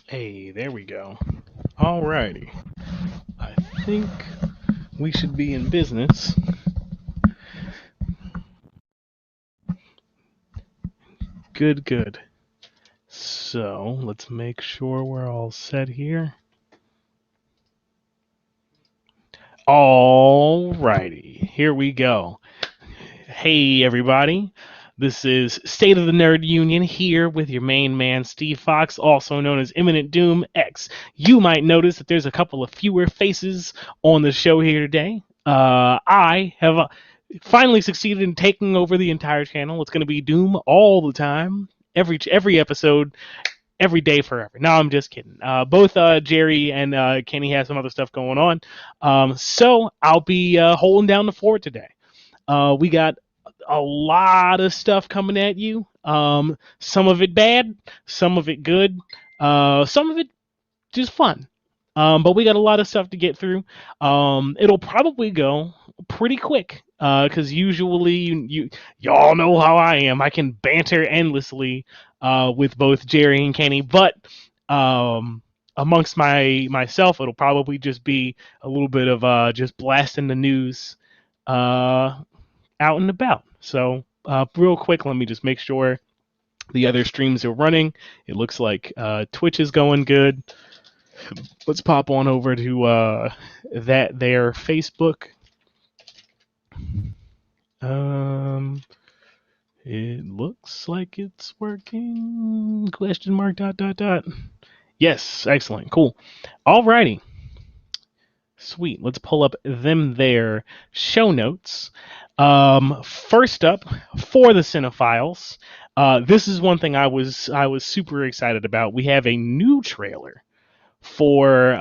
Hey, there we go. Alrighty. I think we should be in business. Good, good. So, let's make sure we're all set here. Alrighty, here we go. Hey, everybody. This is State of the Nerd Union here with your main man, Steve Fox, also known as Imminent Doom X. You might notice that there's a couple of fewer faces on the show here today. I have finally succeeded in taking over the entire channel. It's going to be Doom all the time, every episode, every day forever. No, I'm just kidding. Both Jerry and Kenny have some other stuff going on, so I'll be holding down the fort today. We got a lot of stuff coming at you. Some of it bad, some of it good, some of it just fun. But we got a lot of stuff to get through. It'll probably go pretty quick because usually y'all know how I am. I can banter endlessly with both Jerry and Kenny, but amongst myself, it'll probably just be a little bit of just blasting the news out and about. So real quick, let me just make sure the other streams are running. It looks like Twitch is going good. Let's pop on over to their Facebook. It looks like it's working. Question mark dot dot dot. Yes, excellent, cool. Alrighty, sweet. Let's pull up their show notes. First up for the Cinephiles, this is one thing I was super excited about. We have a new trailer for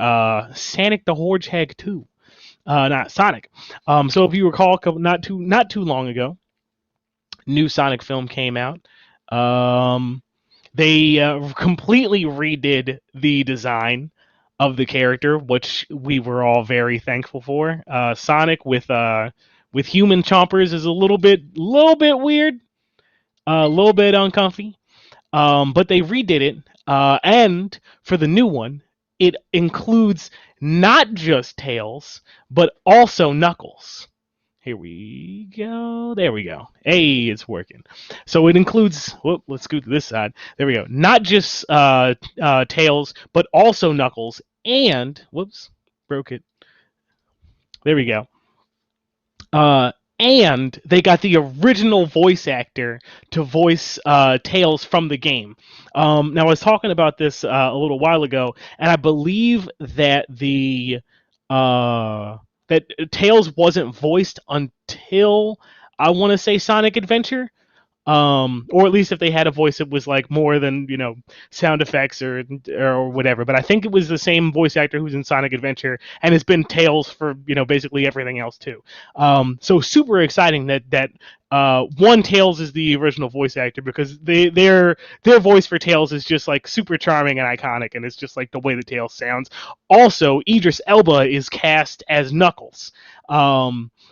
Sonic the Hedgehog 2. Not Sonic. So if you recall, not too long ago, new Sonic film came out. They completely redid the design of the character, which we were all very thankful for. Sonic with human chompers is a little bit weird, a little bit uncomfy. But they redid it, and for the new one, it includes not just Tails, but also Knuckles. Here we go. There we go. Hey, it's working. So it includes. Whoop, let's scoot to this side. There we go. Not just Tails, but also Knuckles. And whoops, broke it. There we go. And they got the original voice actor to voice Tails from the game. Now, I was talking about this a little while ago, and I believe that that Tails wasn't voiced until, I want to say, Sonic Adventure. Or at least if they had a voice that was like more than sound effects or whatever. But I think it was the same voice actor who's in Sonic Adventure and has been Tails for basically everything else too. So super exciting that one Tails is the original voice actor, because their voice for Tails is just like super charming and iconic, and it's just like the way the Tails sounds. Also, Idris Elba is cast as Knuckles.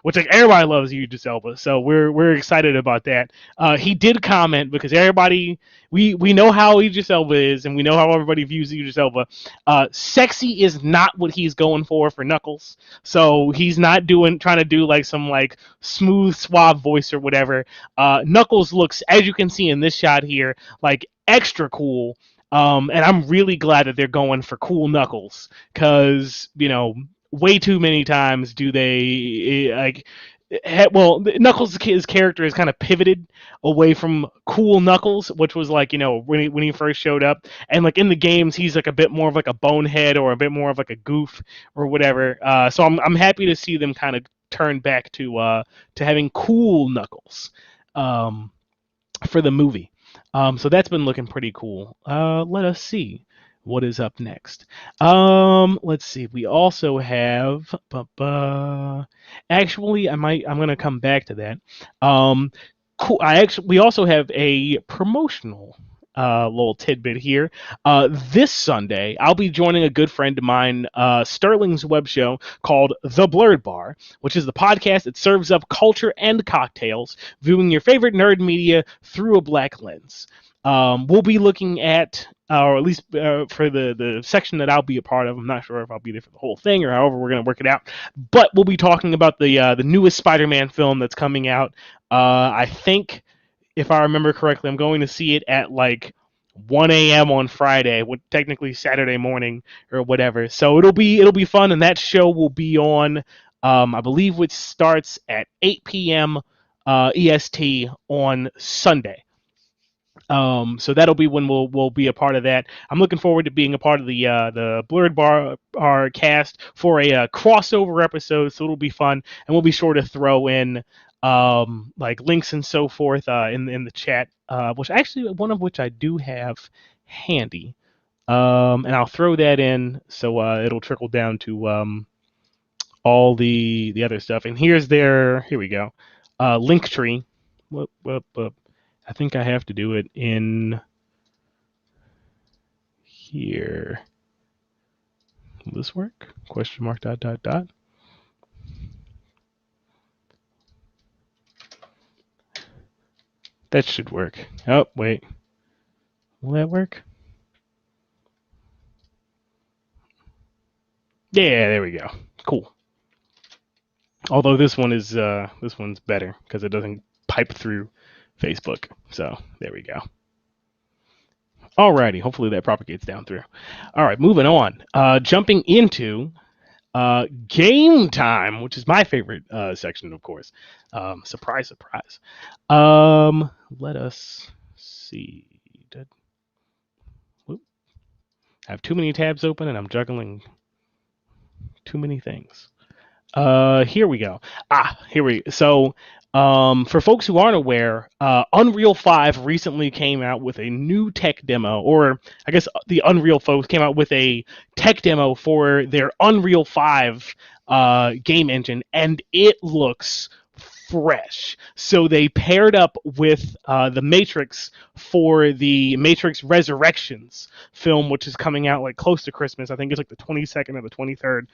Which, like, everybody loves Idris Elba, so we're excited about that. He did comment, because everybody, we know how Idris Elba is, and we know how everybody views Idris Elba. Sexy is not what he's going for Knuckles, so he's not trying to do like some like smooth, suave voice or whatever. Knuckles looks, as you can see in this shot here, like extra cool. And I'm really glad that they're going for cool Knuckles, because way too many times do they Knuckles' his character is kind of pivoted away from cool Knuckles, which was like when he first showed up, and like in the games he's like a bit more of like a bonehead or a bit more of like a goof or whatever. So I'm happy to see them kind of turn back to having cool Knuckles for the movie. So that's been looking pretty cool. Let us see what is up next. Let's see. We also have. Actually, I'm gonna come back to that. Cool. We also have a promotional little tidbit here. This Sunday, I'll be joining a good friend of mine, Sterling's web show called The Blurred Bar, which is the podcast that serves up culture and cocktails, viewing your favorite nerd media through a black lens. We'll be looking at, or at least for the section that I'll be a part of. I'm not sure if I'll be there for the whole thing or however we're going to work it out. But we'll be talking about the newest Spider-Man film that's coming out. I think, if I remember correctly, I'm going to see it at like 1 a.m. on Friday, technically Saturday morning or whatever. So it'll be fun, and that show will be on, I believe, which starts at 8 p.m. EST on Sunday. So that'll be when we'll be a part of that. I'm looking forward to being a part of the Blurred Bar cast for a crossover episode. So it'll be fun, and we'll be sure to throw in like links and so forth in the chat, which actually one of which I do have handy. And I'll throw that in so it'll trickle down to all the other stuff. And here we go, link tree. Whoop, whoop, whoop. I think I have to do it in here. Will this work? Question mark, dot, dot, dot. That should work. Oh, wait. Will that work? Yeah, there we go. Cool. Although this one's better because it doesn't pipe through Facebook. So there we go. Alrighty, hopefully that propagates down through. All right, moving on. Jumping into game time, which is my favorite section, of course. Surprise, surprise. Let us see. Whoop. I have too many tabs open and I'm juggling too many things. Here we go. So, for folks who aren't aware, Unreal 5 recently came out with a new tech demo, or I guess the Unreal folks came out with a tech demo for their Unreal 5 game engine, and it looks fresh. So they paired up with the Matrix for the Matrix Resurrections film, which is coming out like close to Christmas. I think it's like the 22nd or the 23rd,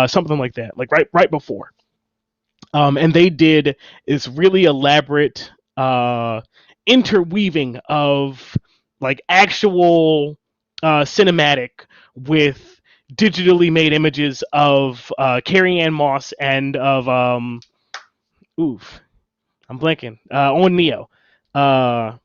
something like that, like right before. And they did this really elaborate interweaving of like actual cinematic with digitally made images of Carrie Ann Moss and of I'm blanking on Neo. Yeah,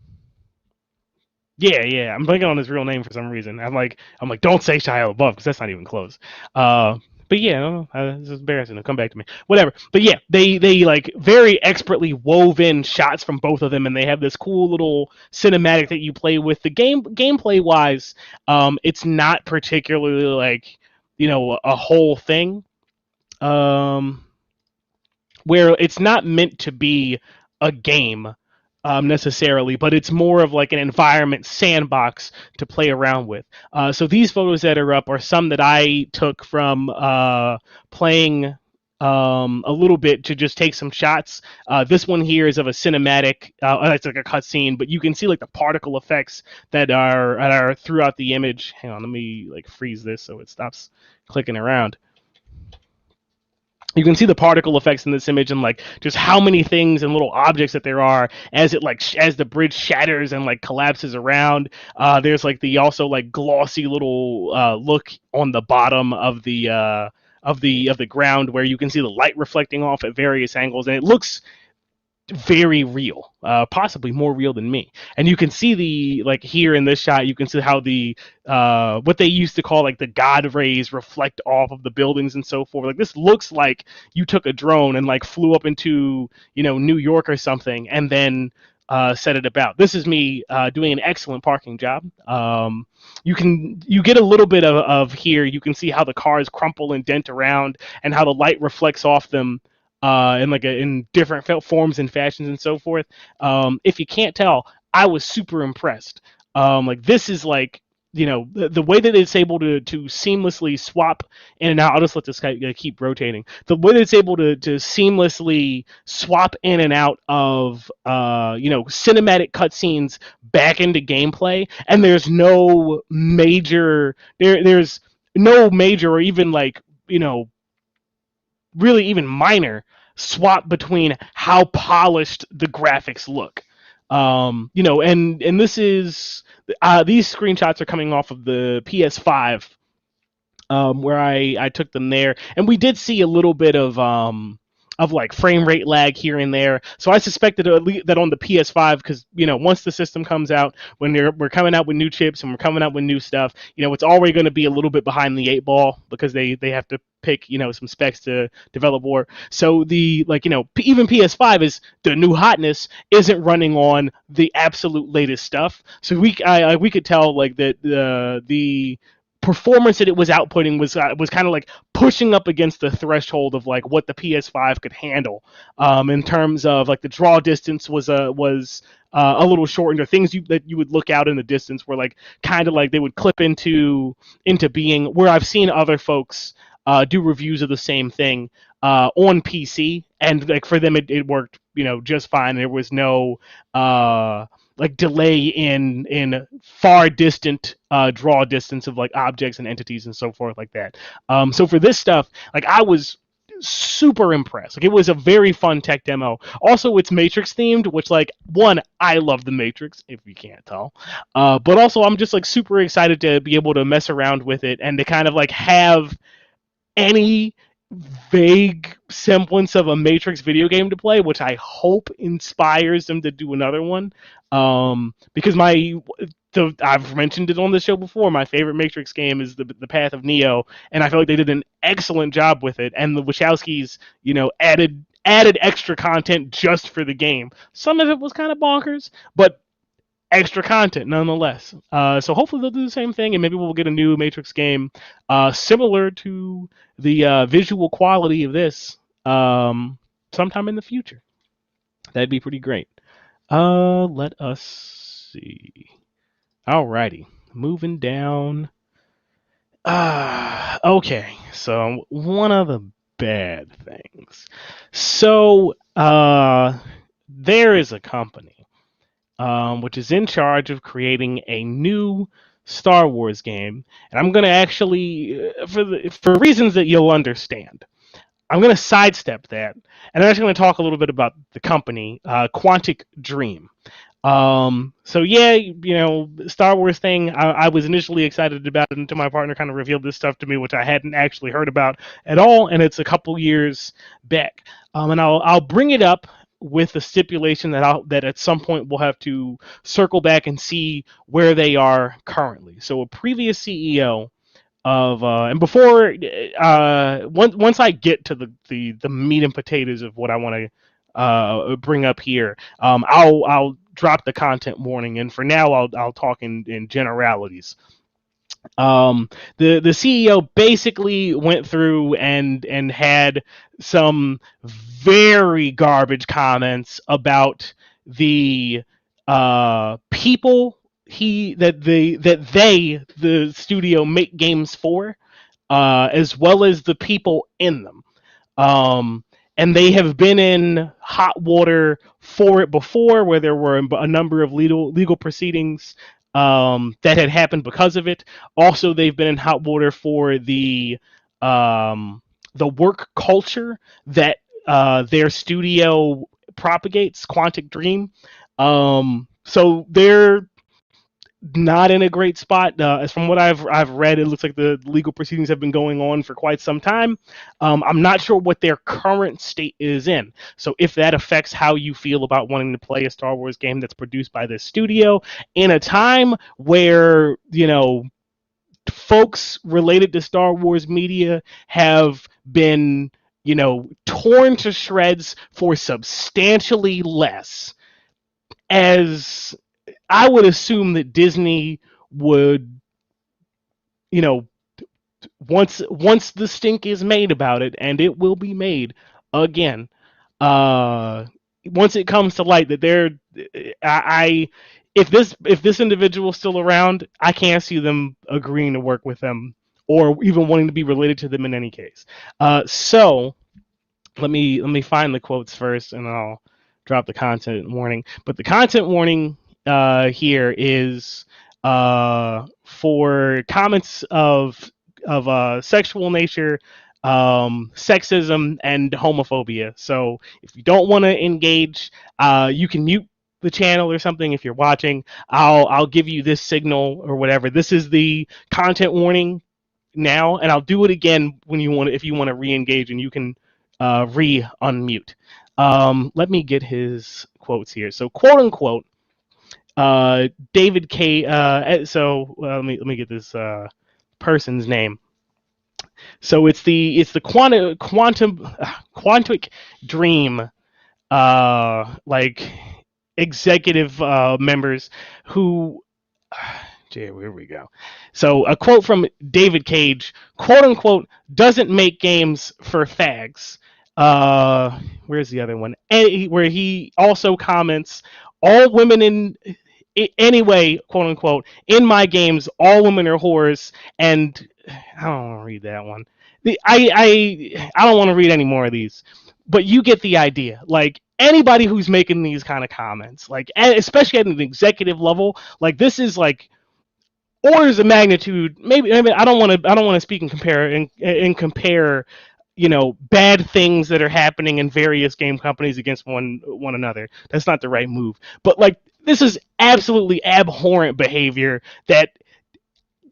I'm blanking on his real name for some reason. I'm like, don't say Shia LaBeouf because that's not even close. But yeah, this is embarrassing. It'll come back to me. Whatever. But yeah, they like very expertly wove in shots from both of them, and they have this cool little cinematic that you play with. The gameplay wise, it's not particularly like a whole thing. Where it's not meant to be a game necessarily, but it's more of like an environment sandbox to play around with. So these photos that are up are some that I took from playing a little bit to just take some shots. This one here is of a cinematic, it's like a cutscene, but you can see like the particle effects that are throughout the image. Hang on, let me like freeze this so it stops clicking around. You can see the particle effects in this image and like just how many things and little objects that there are as the bridge shatters and like collapses around. There's like the also like glossy little look on the bottom of the ground where you can see the light reflecting off at various angles, and it looks very real, possibly more real than me. And you can see like here in this shot, you can see how the what they used to call like the God rays reflect off of the buildings and so forth. Like this looks like you took a drone and like flew up into New York or something and then set it about. This is me doing an excellent parking job. You get a little bit of here. You can see how the cars crumple and dent around and how the light reflects off them in different forms and fashions and so forth. If you can't tell, I was super impressed. This is like the way that it's able to seamlessly swap in and out. I'll just let this guy keep rotating. The way that it's able to seamlessly swap in and out of cinematic cutscenes back into gameplay, and there's no major or even really even minor swap between how polished the graphics look. And this is these screenshots are coming off of the PS5, where I took them there, and we did see a little bit of like frame rate lag here and there. So I suspected at least that on the PS5, because once the system comes out, when we're coming out with new chips and we're coming out with new stuff, it's already going to be a little bit behind the eight ball because they have to pick some specs to develop more. So the even PS5 is the new hotness isn't running on the absolute latest stuff. So we could tell like that the performance that it was outputting was kind of like pushing up against the threshold of like what the PS5 could handle, in terms of like the draw distance was a little shortened, or things that you would look out in the distance were like kind of like they would clip into being, where I've seen other folks do reviews of the same thing on PC, and like for them it worked just fine. There was no like delay in far distant draw distance of like objects and entities and so forth like that. So for this stuff, like I was super impressed. Like it was a very fun tech demo. Also, it's Matrix themed, which like one, I love the Matrix, if you can't tell. But also I'm just like super excited to be able to mess around with it and to kind of like have any vague semblance of a Matrix video game to play, which I hope inspires them to do another one. Because I've mentioned it on the show before. My favorite Matrix game is the Path of Neo, and I feel like they did an excellent job with it. And the Wachowskis, added extra content just for the game. Some of it was kind of bonkers, but extra content nonetheless. So hopefully they'll do the same thing, and maybe we'll get a new Matrix game similar to the visual quality of this sometime in the future. That'd be pretty great. Let us see. Alrighty, moving down. Okay, so one of the bad things. So there is a company which is in charge of creating a new Star Wars game, and I'm going to actually, for reasons that you'll understand, I'm going to sidestep that, and I'm actually going to talk a little bit about the company, Quantic Dream. So yeah, Star Wars thing, I was initially excited about it until my partner kind of revealed this stuff to me, which I hadn't actually heard about at all, and it's a couple years back. And I'll bring it up with the stipulation that at some point we'll have to circle back and see where they are currently. So a previous CEO of and before once I get to the meat and potatoes of what I want to bring up here, I'll drop the content warning, and for now I'll talk in generalities. The CEO basically went through and had some very garbage comments about the people the studio make games for, as well as the people in them. And they have been in hot water for it before, where there were a number of legal proceedings that had happened because of it. Also, they've been in hot water for the work culture that their studio propagates, Quantic Dream. So they're not in a great spot. As from what I've read, it looks like the legal proceedings have been going on for quite some time. I'm not sure what their current state is in. So if that affects how you feel about wanting to play a Star Wars game that's produced by this studio in a time where, folks related to Star Wars media have been, torn to shreds for substantially less, as I would assume that Disney would, once the stink is made about it, and it will be made again, once it comes to light that if this individual's still around, I can't see them agreeing to work with them or even wanting to be related to them in any case. So let me find the quotes first, and I'll drop the content warning. But the content warning here is for comments of sexual nature, sexism, and homophobia. So if you don't want to engage, you can mute the channel or something, if you're watching, I'll give you this signal or whatever. This is the content warning now, and I'll do it again when you want, if you want to re-engage, and you can re-unmute. Let me get his quotes here. So, quote unquote, David K. Let me get this person's name. So it's the quantic dream like executive members who. Here we go. So a quote from David Cage, quote unquote, doesn't make games for fags. Where's the other one? Where he also comments, all women in anyway, quote unquote, in my games, all women are whores, and I don't want to read that one. I don't want to read any more of these, but you get the idea. Like, anybody who's making these kind of comments, like, especially at an executive level, like, this is like orders of magnitude. Maybe I don't want to speak and compare, bad things that are happening in various game companies against one another. That's not the right move. But like, this is absolutely abhorrent behavior that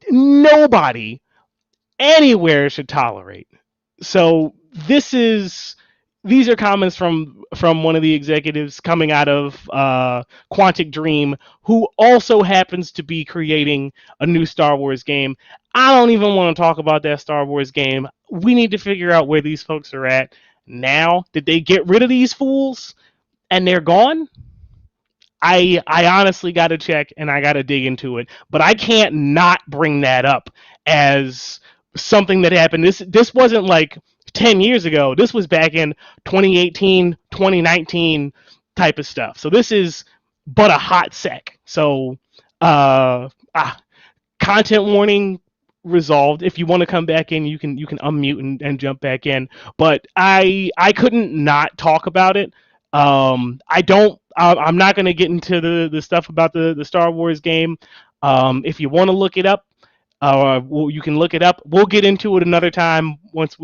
nobody anywhere should tolerate. So these are comments from one of the executives coming out of Quantic Dream, who also happens to be creating a new Star Wars game. I don't even want to talk about that Star Wars game. We need to figure out where these folks are at now. Did they get rid of these fools and they're gone? I honestly got to check, and I got to dig into it. But I can't not bring that up as something that happened. This wasn't like 10 years ago. This was back in 2018, 2019 type of stuff. So this is but a hot sec. So content warning resolved. If you want to come back in, you can unmute and jump back in. But I couldn't not talk about it. I'm not going to get into the stuff about the Star Wars game. If you want to look it up, you can look it up. We'll get into it another time once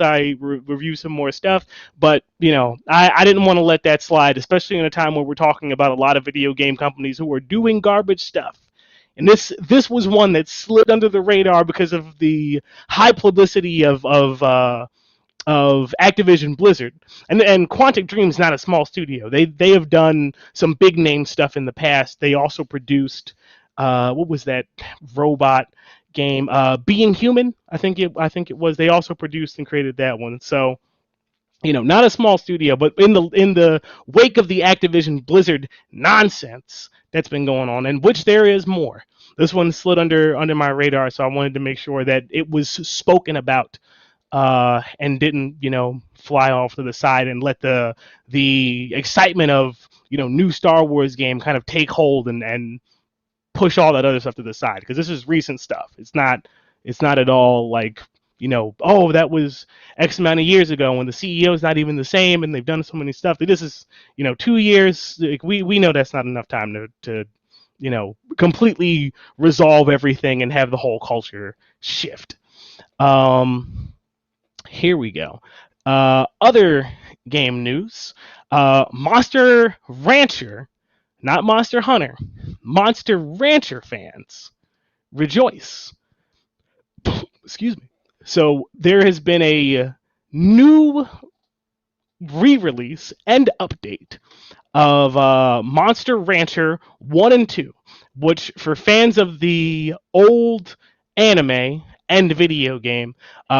I review some more stuff. But I didn't want to let that slide, especially in a time where we're talking about a lot of video game companies who are doing garbage stuff. And this was one that slid under the radar because of the high publicity of Activision Blizzard, and Quantic Dream is not a small studio. They have done some big name stuff in the past. They also produced what was that robot game? Being Human, I think it was. They also produced and created that one. So not a small studio, but in the wake of the Activision Blizzard nonsense that's been going on, and which there is more. This one slid under my radar, so I wanted to make sure that it was spoken about. And didn't fly off to the side and let the excitement of new Star Wars game kind of take hold and push all that other stuff to the side, because this is recent stuff. It's not at all like oh, that was X amount of years ago when the CEO is not even the same and they've done so many stuff. This is 2 years. Like, we know that's not enough time to completely resolve everything and have the whole culture shift. Here we go. Other game news. Monster Rancher, not Monster Hunter, Monster Rancher fans rejoice. Excuse me. So there has been a new re-release and update of Monster Rancher 1 and 2, which for fans of the old anime and video game,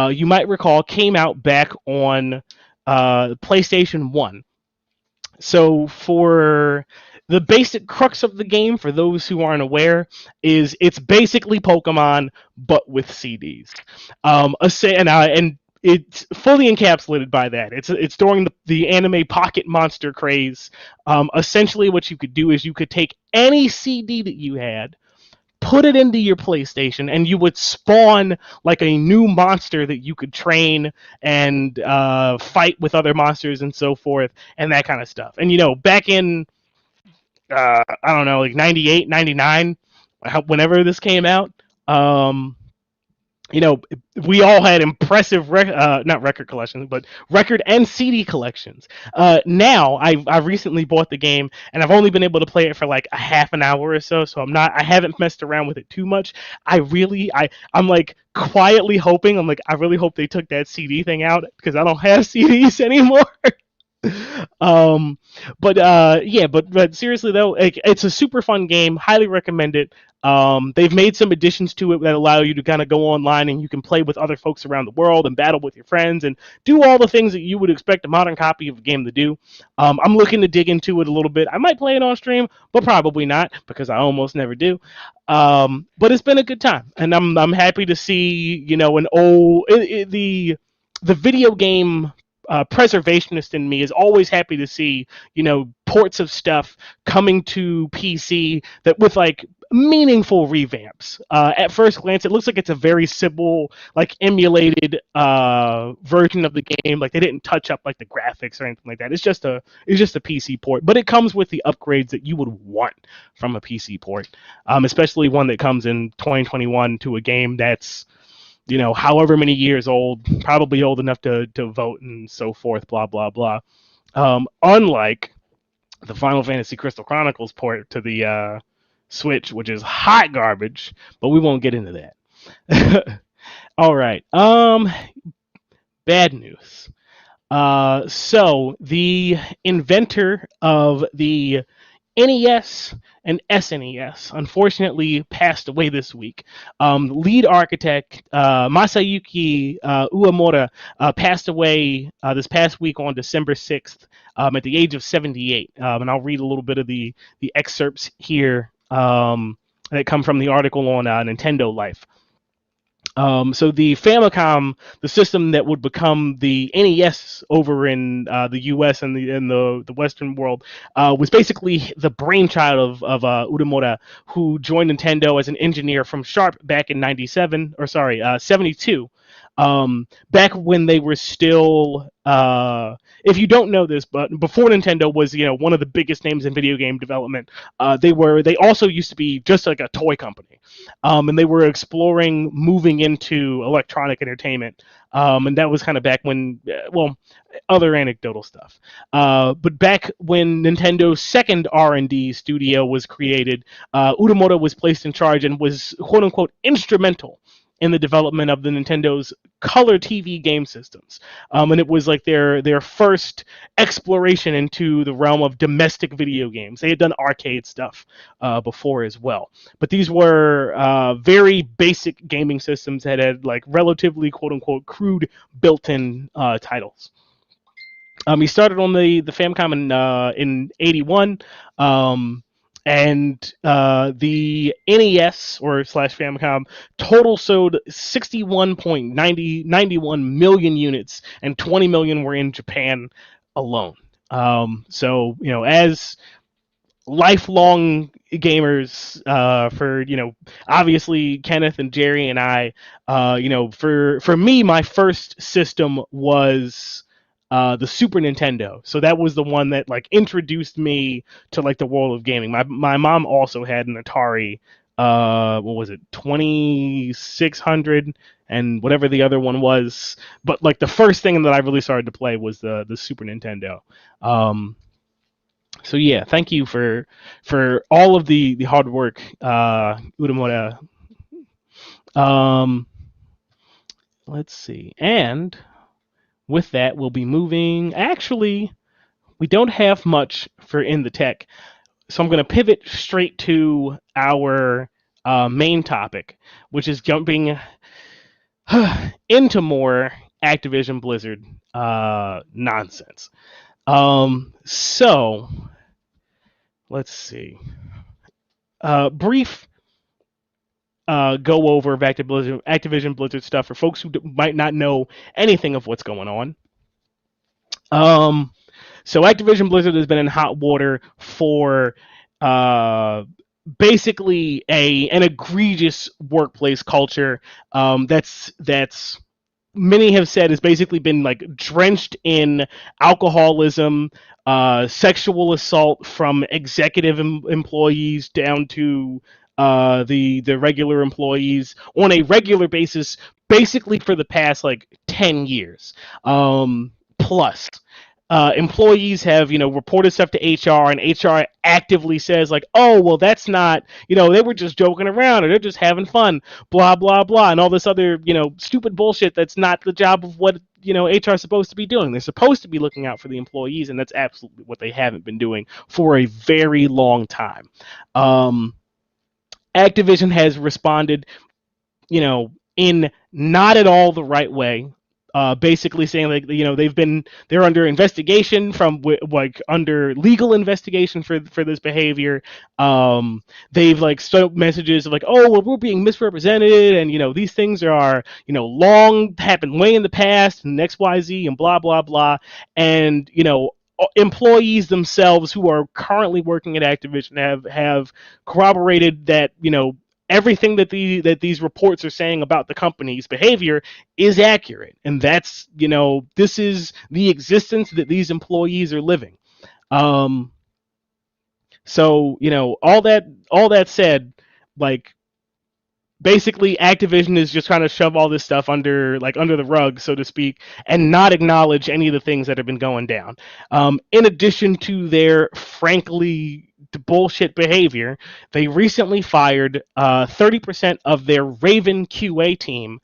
you might recall came out back on PlayStation 1. So for the basic crux of the game, for those who aren't aware, is it's basically Pokemon, but with CDs. And it's fully encapsulated by that. It's during the anime Pocket Monster craze. Essentially, what you could do is you could take any CD that you had, put it into your PlayStation, and you would spawn like a new monster that you could train and fight with other monsters and so forth, and that kind of stuff. And back in I don't know, like 98, 99, whenever this came out, you know, we all had impressive not record collections, but record and CD collections. Now I recently bought the game and I've only been able to play it for like a half an hour or so, so I haven't messed around with it too much. I'm like quietly hoping, I really hope they took that CD thing out because I don't have CDs anymore. um but seriously though, it's a super fun game, highly recommend it. They've made some additions to it that allow you to kind of go online and you can play with other folks around the world and battle with your friends and do all the things that you would expect a modern copy of a game to do. I'm looking to dig into it a little bit. I might play it on stream, but probably not because I almost never do. But it's been a good time, and I'm happy to see, you know, the video game preservationist in me is always happy to see, you know, ports of stuff coming to PC that with like meaningful revamps. At first glance, it looks like it's a very simple, like emulated version of the game. Like they didn't touch up like the graphics or anything like that. It's just a PC port, but it comes with the upgrades that you would want from a PC port, especially one that comes in 2021 to a game that's, you know, however many years old, probably old enough to vote and so forth, blah, blah, blah. Unlike the Final Fantasy Crystal Chronicles port to the Switch, which is hot garbage, but we won't get into that. All right. Bad news. So the inventor of the NES and SNES unfortunately passed away this week. Lead architect Masayuki Uemura passed away this past week on December 6th at the age of 78. And I'll read a little bit of the excerpts here that come from the article on Nintendo Life. So the Famicom, the system that would become the NES over in the U.S. and the Western world, was basically the brainchild of Udemura, who joined Nintendo as an engineer from Sharp back in 72. Back when they were still, if you don't know this, but before Nintendo was, you know, one of the biggest names in video game development, they also used to be just like a toy company, and they were exploring moving into electronic entertainment, and that was kind of back when, other anecdotal stuff. But back when Nintendo's second R&D studio was created, Udemura was placed in charge and was quote unquote instrumental in the development of the Nintendo's color TV game systems. And it was like their first exploration into the realm of domestic video games. They had done arcade stuff before as well. But these were very basic gaming systems that had like relatively quote-unquote crude built-in titles. He started on the Famicom in 81. And the NES or slash Famicom total sold 61.91 million units, and 20 million were in Japan alone. So, you know, as lifelong gamers, for, you know, obviously Kenneth and Jerry and I, you know, for me, my first system was the Super Nintendo. So that was the one that like introduced me to like the world of gaming. My mom also had an Atari, what was it, 2600 and whatever the other one was. But like the first thing that I really started to play was the Super Nintendo. So yeah, thank you for all of the hard work, Udemura. Let's see. And with that, we'll be moving. Actually, we don't have much for In the Tech, so I'm going to pivot straight to our main topic, which is jumping into more Activision Blizzard nonsense. So, let's see. Brief go over of Activision Blizzard stuff for folks who might not know anything of what's going on. So Activision Blizzard has been in hot water for basically an egregious workplace culture that's many have said has basically been like drenched in alcoholism, sexual assault from executive employees down to the regular employees on a regular basis, basically for the past like 10 years plus. Employees have, reported stuff to HR, and HR actively says like, oh, well, that's not, they were just joking around, or they're just having fun, blah blah blah, and all this other, stupid bullshit that's not the job of what HR is supposed to be doing. They're supposed to be looking out for the employees, and that's absolutely what they haven't been doing for a very long time. Activision has responded, in not at all the right way. Basically saying like, they're under investigation from like under legal investigation for this behavior. They've like sent messages of like, oh, well, we're being misrepresented, and these things are long happened way in the past, and XYZ and blah blah blah, and employees themselves who are currently working at Activision have corroborated that everything that these reports are saying about the company's behavior is accurate, and that's this is the existence that these employees are living. So all that said, like, basically Activision is just trying to shove all this stuff under the rug, so to speak, and not acknowledge any of the things that have been going down. In addition to their frankly bullshit behavior, they recently fired 30% of their Raven QA team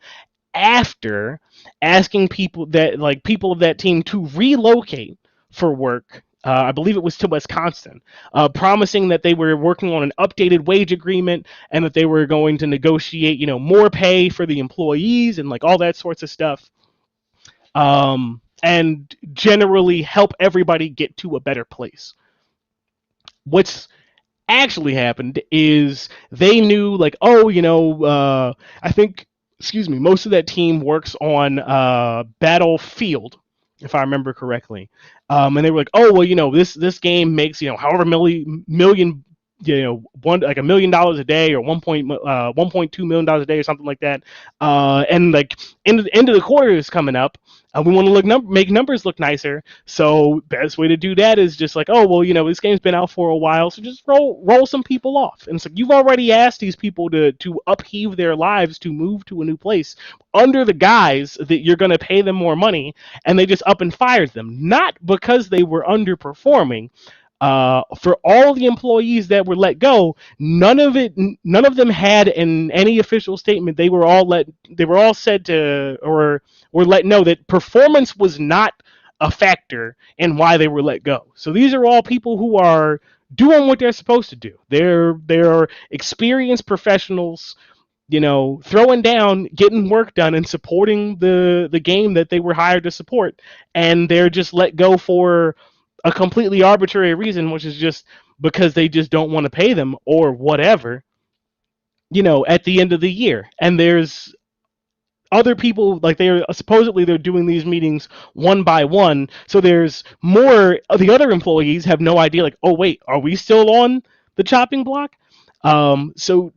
after asking people of that team to relocate for work. I believe it was to Wisconsin, promising that they were working on an updated wage agreement and that they were going to negotiate, more pay for the employees and like all that sorts of stuff, and generally help everybody get to a better place. What's actually happened is they knew like, oh, I think, most of that team works on Battlefield, if I remember correctly. And they were like, oh, well, this game makes, however million, $1 million a day, or $1.2 million a day, or something like that. And like end of the quarter is coming up. We want to make numbers look nicer. So best way to do that is just like, oh, well, this game's been out for a while, so just roll some people off. And so you've already asked these people to upheave their lives to move to a new place under the guise that you're going to pay them more money, and they just up and fired them, not because they were underperforming. For all the employees that were let go, none of them had in any official statement. They were all said to, or were let know that performance was not a factor in why they were let go. So these are all people who are doing what they're supposed to do. They're experienced professionals, throwing down, getting work done, and supporting the game that they were hired to support, and they're just let go for a completely arbitrary reason, which is just because they just don't want to pay them or whatever, at the end of the year. And there's other people, like they're doing these meetings one by one. So there's more, the other employees have no idea, like, oh wait, are we still on the chopping block? So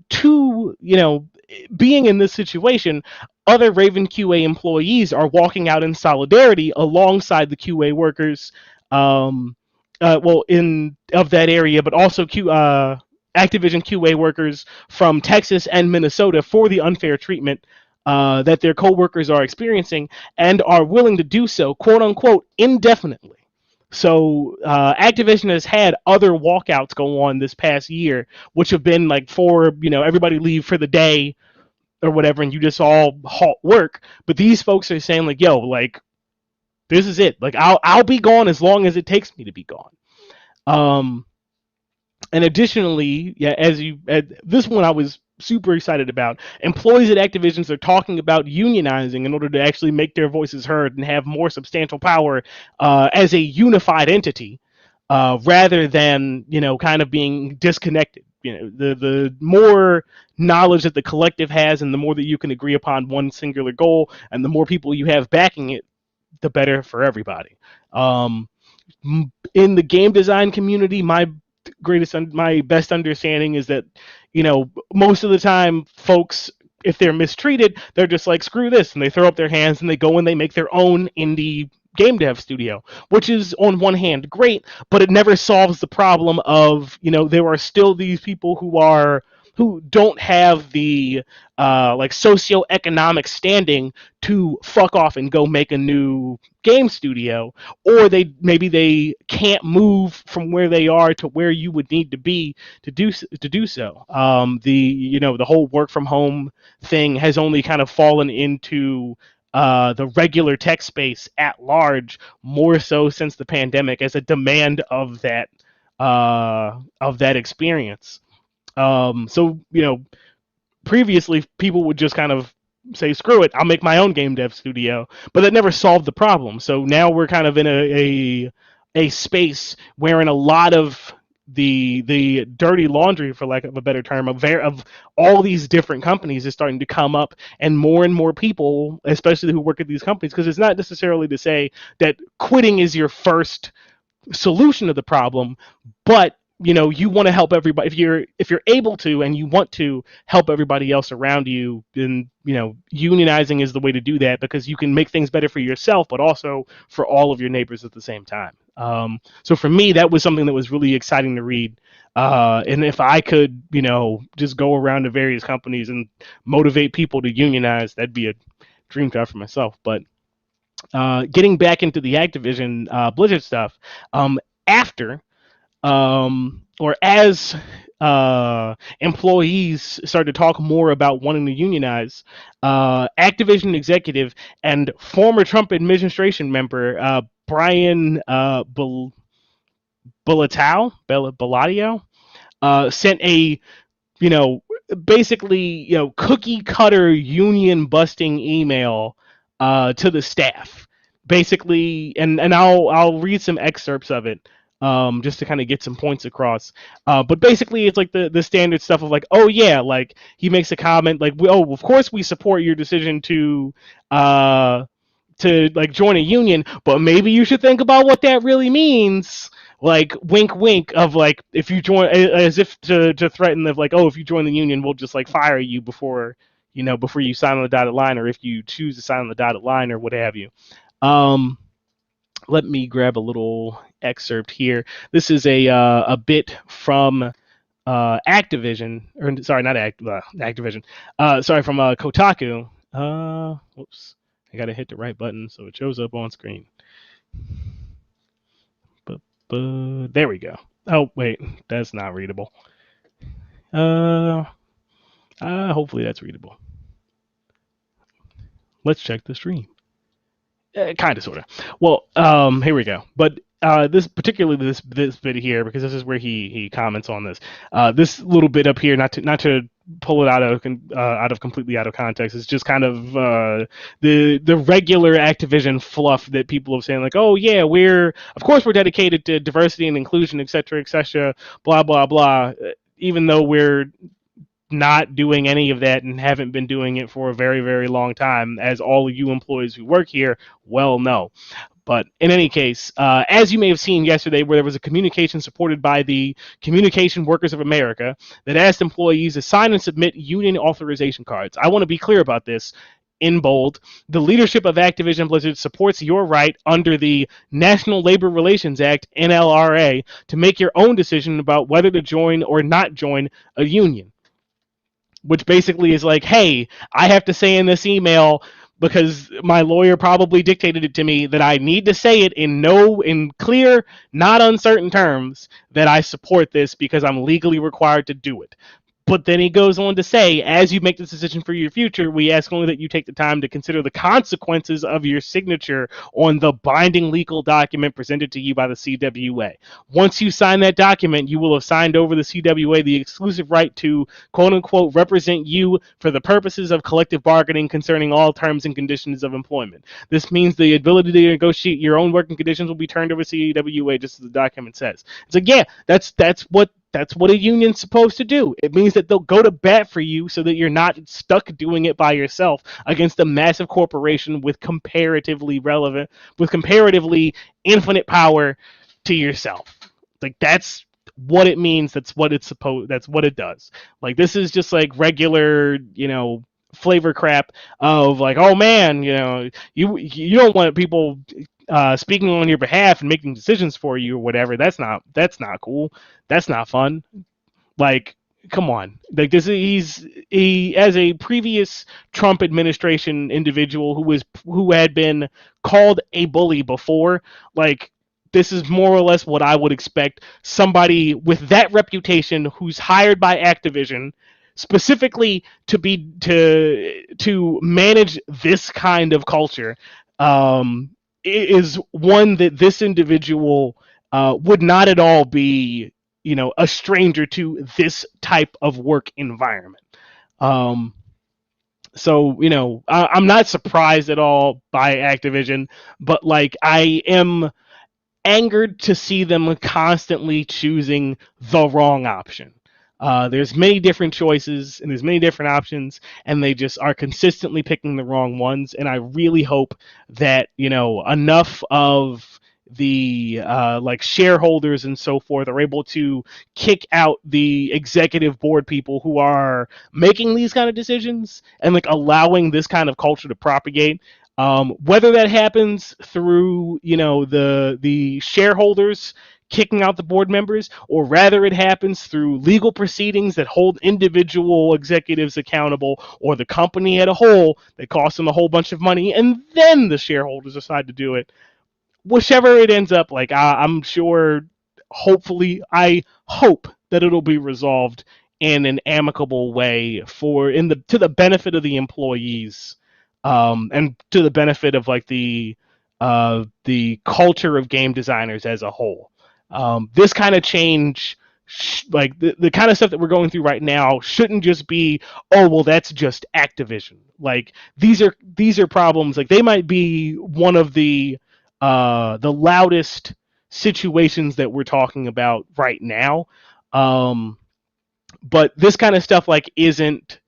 being in this situation, other Raven QA employees are walking out in solidarity alongside the QA workers, of that area, but also Activision QA workers from Texas and Minnesota for the unfair treatment that their co-workers are experiencing, and are willing to do so, quote unquote, indefinitely. So Activision has had other walkouts go on this past year, which have been like for, everybody leave for the day or whatever, and you just all halt work. But these folks are saying like, yo, like, this is it. Like, I'll be gone as long as it takes me to be gone. And additionally, this one I was super excited about. Employees at Activision are talking about unionizing in order to actually make their voices heard and have more substantial power as a unified entity, rather than kind of being disconnected. The more knowledge that the collective has, and the more that you can agree upon one singular goal, and the more people you have backing it, the better for everybody. In the game design community, my best understanding is that, most of the time folks, if they're mistreated, they're just like, screw this, and they throw up their hands and they go and they make their own indie game dev studio, which is on one hand great, but it never solves the problem of, there are still these people who are who don't have the like socioeconomic standing to fuck off and go make a new game studio, or they can't move from where they are to where you would need to be to do so. The whole work from home thing has only kind of fallen into the regular tech space at large more so since the pandemic as a demand of that experience. So previously people would just kind of say, screw it, I'll make my own game dev studio, but that never solved the problem. So now we're kind of in a space wherein a lot of the dirty laundry, for lack of a better term, of all these different companies is starting to come up, and more people, especially who work at these companies, because it's not necessarily to say that quitting is your first solution to the problem, but you want to help everybody. If you're able to and you want to help everybody else around you, then unionizing is the way to do that, because you can make things better for yourself but also for all of your neighbors at the same time. So for me, that was something that was really exciting to read, and if I could just go around to various companies and motivate people to unionize, that'd be a dream job for myself. But getting back into the Activision Blizzard stuff, after or as employees started to talk more about wanting to unionize, Activision executive and former Trump administration member Brian Bellattio sent a basically cookie cutter union busting email to the staff, basically, and I'll read some excerpts of it, just to kind of get some points across. But basically, it's like the standard stuff of like, oh yeah, like he makes a comment like, oh, of course we support your decision to like join a union, but maybe you should think about what that really means. Like wink, wink, of like, if you join, as if to threaten of like, oh, if you join the union, we'll just like fire you before you sign on the dotted line, or if you choose to sign on the dotted line, or what have you. Let me grab a little excerpt here. This is a bit from Activision, or sorry, not Activision. Sorry, from Kotaku. Whoops, I gotta hit the right button so it shows up on screen. But there we go. Oh wait, that's not readable. Hopefully that's readable. Let's check the stream. Kind of, sort of. Well, here we go. But this bit here, because this is where he comments on this. This little bit up here, not to pull it out of completely out of context. It's just kind of the regular Activision fluff that people have saying like, oh yeah, we're dedicated to diversity and inclusion, etc., blah blah blah. Even though we're not doing any of that and haven't been doing it for a very, very long time, as all of you employees who work here well know. But in any case, as you may have seen yesterday, where there was a communication supported by the Communication Workers of America that asked employees to sign and submit union authorization cards. I want to be clear about this. In bold, the leadership of Activision Blizzard supports your right under the National Labor Relations Act, NLRA, to make your own decision about whether to join or not join a union. Which basically is like, hey, I have to say in this email, because my lawyer probably dictated it to me, that I need to say it in clear, not uncertain terms, that I support this because I'm legally required to do it. But then he goes on to say, as you make this decision for your future, we ask only that you take the time to consider the consequences of your signature on the binding legal document presented to you by the CWA. Once you sign that document, you will have signed over the CWA the exclusive right to, quote-unquote, represent you for the purposes of collective bargaining concerning all terms and conditions of employment. This means the ability to negotiate your own working conditions will be turned over to CWA, just as the document says. It's like, yeah, that's what a union's supposed to do. It means that they'll go to bat for you so that you're not stuck doing it by yourself against a massive corporation with comparatively infinite power to yourself. Like, that's what it means. That's what it does. Like, this is just like regular, flavor crap of like, oh man, you don't want people speaking on your behalf and making decisions for you or whatever. That's not cool. That's not fun. Like, come on, like this, he as a previous Trump administration individual who had been called a bully before, like this is more or less what I would expect somebody with that reputation who's hired by Activision specifically to manage this kind of culture, is one that this individual would not at all be, a stranger to this type of work environment. Um, so, I'm not surprised at all by Activision, but like I am angered to see them constantly choosing the wrong option. There's many different choices and there's many different options, and they just are consistently picking the wrong ones. And I really hope that enough of the like shareholders and so forth are able to kick out the executive board people who are making these kind of decisions and like allowing this kind of culture to propagate. Whether that happens through, the shareholders kicking out the board members, or rather it happens through legal proceedings that hold individual executives accountable, or the company as a whole that costs them a whole bunch of money, and then the shareholders decide to do it. Whichever it ends up, like I'm sure, hopefully, I hope that it'll be resolved in an amicable way to the benefit of the employees, and to the benefit of like the culture of game designers as a whole. This kind of change, like the kind of stuff that we're going through right now, shouldn't just be, oh well, that's just Activision. Like these are problems. Like they might be one of the loudest situations that we're talking about right now. But this kind of stuff like isn't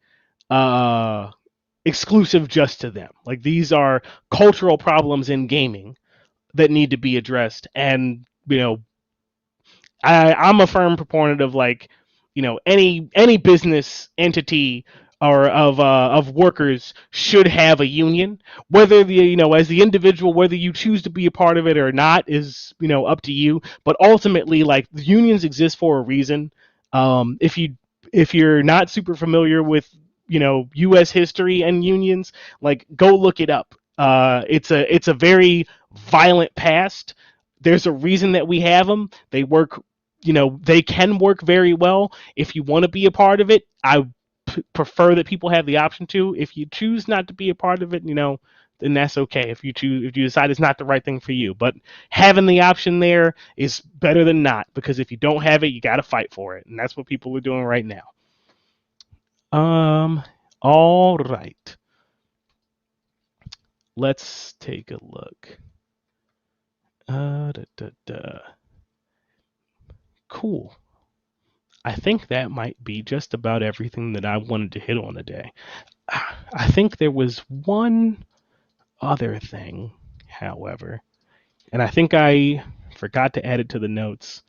exclusive just to them. Like these are cultural problems in gaming that need to be addressed. And I'm a firm proponent of like, any business entity or of workers should have a union. Whether as the individual, whether you choose to be a part of it or not is up to you. But ultimately, like the unions exist for a reason. If you're not super familiar with U.S. history and unions, like go look it up. It's a very violent past. There's a reason that we have them. They work, they can work very well. If you want to be a part of it, I prefer that people have the option to. If you choose not to be a part of it, then that's okay. If you decide it's not the right thing for you, but having the option there is better than not, because if you don't have it, you got to fight for it, and that's what people are doing right now. All right. Let's take a look. Cool. I think that might be just about everything that I wanted to hit on today. I think there was one other thing, however, and I think I forgot to add it to the notes.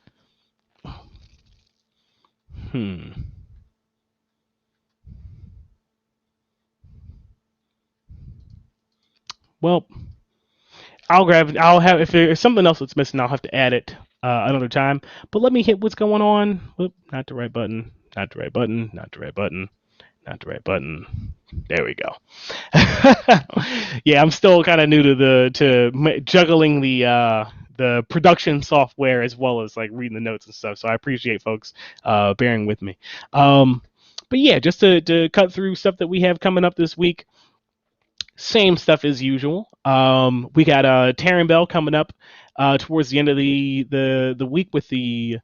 Well, I'll have, if there's something else that's missing, I'll have to add it another time. But let me hit what's going on. Oop, not the right button. Not the right button. Not the right button. Not the right button. There we go. Yeah, I'm still kind of new to juggling the production software as well as like reading the notes and stuff. So I appreciate folks bearing with me. But yeah, just to cut through stuff that we have coming up this week. Same stuff as usual. We got Taryn Bell coming up towards the end of the week with the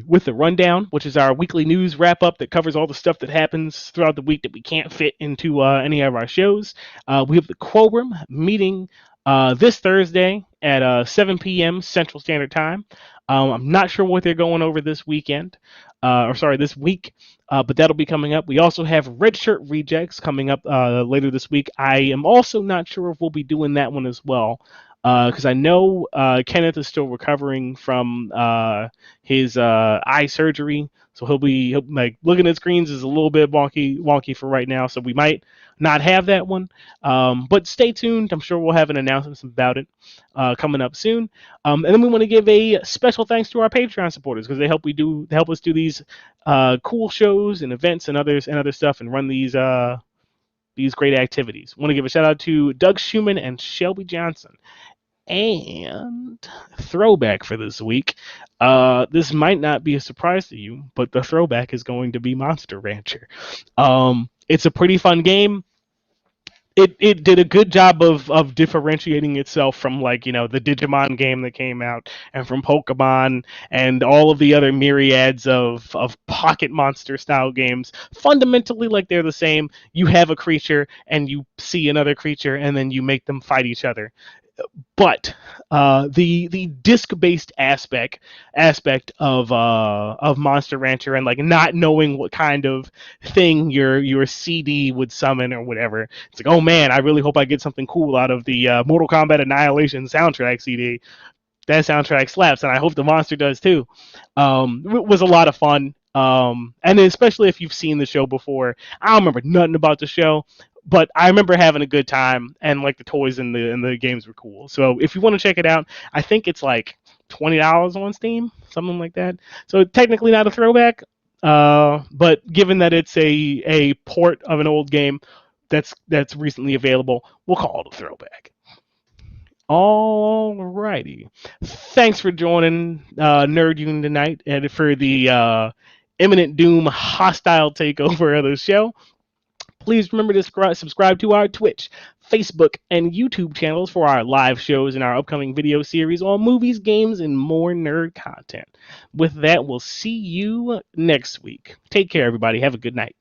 with the rundown, which is our weekly news wrap up that covers all the stuff that happens throughout the week that we can't fit into any of our shows. We have the Quorum meeting this Thursday at 7 p.m. Central Standard Time. I'm not sure what they're going over this weekend, this week, but that'll be coming up. We also have Red Shirt Rejects coming up later this week. I am also not sure if we'll be doing that one as well. because I know Kenneth is still recovering from his eye surgery, so he'll like looking at screens is a little bit wonky for right now. So we might not have that one, but stay tuned. I'm sure we'll have an announcement about it coming up soon. And then we want to give a special thanks to our Patreon supporters because they help us do these cool shows and events and other stuff and run these great activities. Want to give a shout out to Doug Schumann and Shelby Johnson. And throwback for this week. This might not be a surprise to you, but the throwback is going to be Monster Rancher. It's a pretty fun game. It did a good job of differentiating itself from like the Digimon game that came out and from Pokemon and all of the other myriads of pocket monster style games. Fundamentally, like they're the same. You have a creature and you see another creature and then you make them fight each other. But the disc based aspect of Monster Rancher and like not knowing what kind of thing your CD would summon or whatever, it's like, oh man, I really hope I get something cool out of the Mortal Kombat Annihilation soundtrack CD. That soundtrack slaps, and I hope the monster does too. It was a lot of fun. And especially if you've seen the show before, I don't remember nothing about the show, but I remember having a good time, and like the toys and the games were cool. So if you want to check it out, I think it's like $20 on Steam, something like that. So technically not a throwback, but given that it's a port of an old game that's recently available, we'll call it a throwback. Alrighty. Thanks for joining Nerd Union tonight and for the imminent doom hostile takeover of the show. Please remember to subscribe to our Twitch, Facebook, and YouTube channels for our live shows and our upcoming video series on movies, games, and more nerd content. With that, we'll see you next week. Take care, everybody. Have a good night.